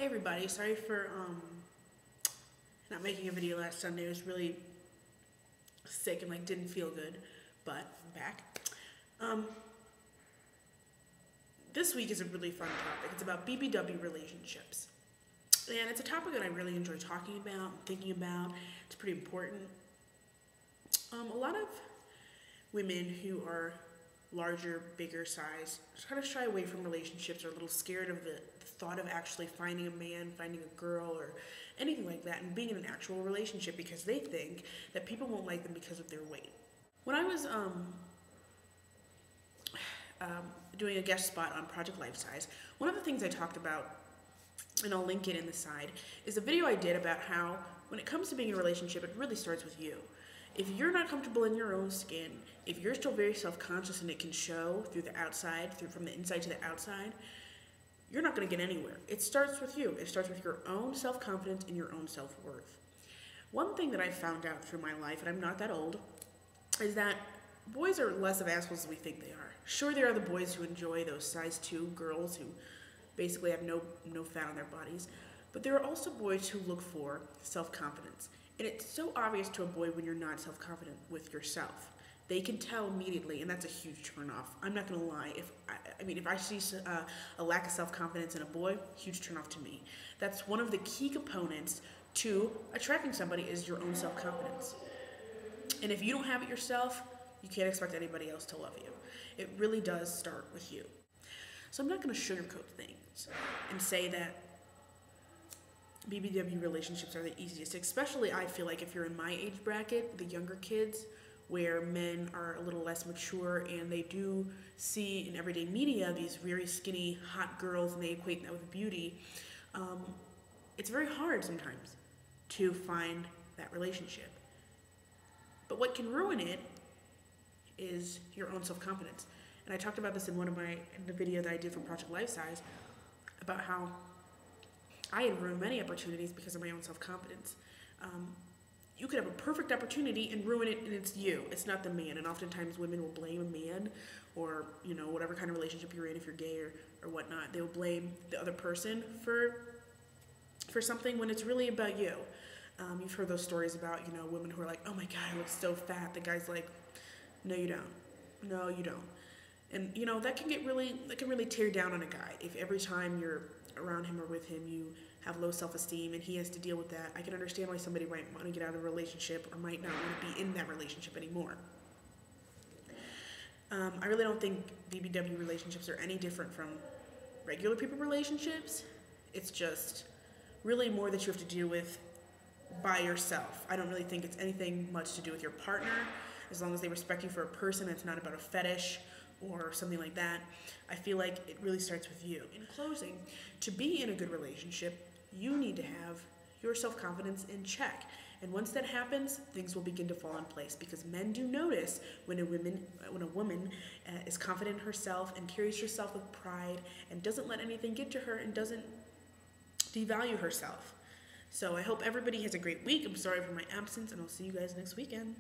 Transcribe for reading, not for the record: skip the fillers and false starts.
Hey everybody, sorry for not making a video last Sunday. I was really sick and didn't feel good, but I'm back. This week is a really fun topic. It's about BBW relationships. And it's a topic that I really enjoy talking about and thinking about. It's pretty important. A lot of women who are larger, bigger size kind of shy away from relationships, or a little scared of the thought of actually finding a man, finding a girl, or anything like that, and being in an actual relationship because they think that people won't like them because of their weight. When I was doing a guest spot on Project Life Size, one of the things I talked about, and I'll link it in the side, is a video I did about how when it comes to being in a relationship, it really starts with you. If you're not comfortable in your own skin, if you're still very self-conscious and it can show through the outside, from the inside to the outside, you're not going to get anywhere. It starts with you. It starts with your own self-confidence and your own self-worth. One thing that I found out through my life, and I'm not that old, is that boys are less of assholes than we think they are. Sure, there are the boys who enjoy those size 2 girls who basically have no fat on their bodies, but there are also boys who look for self-confidence. And it's so obvious to a boy when you're not self-confident with yourself. They can tell immediately, and that's a huge turn-off. I'm not going to lie. If I see a lack of self-confidence in a boy, huge turn-off to me. That's one of the key components to attracting somebody, is your own self-confidence. And if you don't have it yourself, you can't expect anybody else to love you. It really does start with you. So I'm not going to sugarcoat things and say that BBW relationships are the easiest, especially I feel like if you're in my age bracket, the younger kids, where men are a little less mature and they do see in everyday media these very skinny, hot girls, and they equate that with beauty. It's very hard sometimes to find that relationship. But what can ruin it is your own self-confidence. And I talked about this in the video that I did for Project Life Size, about how I had ruined many opportunities because of my own self-confidence. You could have a perfect opportunity and ruin it, and it's you. It's not the man. And oftentimes women will blame a man, or whatever kind of relationship you're in, if you're gay or whatnot, they'll blame the other person for something when it's really about you. You've heard those stories about women who are like, oh my god, I look so fat. The guy's like, no you don't. No you don't. And that can really tear down on a guy if every time you're around him or with him you have low self-esteem and he has to deal with that. I can understand why somebody might want to get out of a relationship or might not want to be in that relationship anymore. I really don't think BBW relationships are any different from regular people relationships. It's just really more that you have to deal with by yourself. I don't really think it's anything much to do with your partner, as long as they respect you for a person. It's not about a fetish or something like that. I feel like it really starts with you. In closing, to be in a good relationship, you need to have your self-confidence in check. And once that happens, things will begin to fall in place, because men do notice when a woman is confident in herself and carries herself with pride and doesn't let anything get to her and doesn't devalue herself. So I hope everybody has a great week. I'm sorry for my absence, and I'll see you guys next weekend.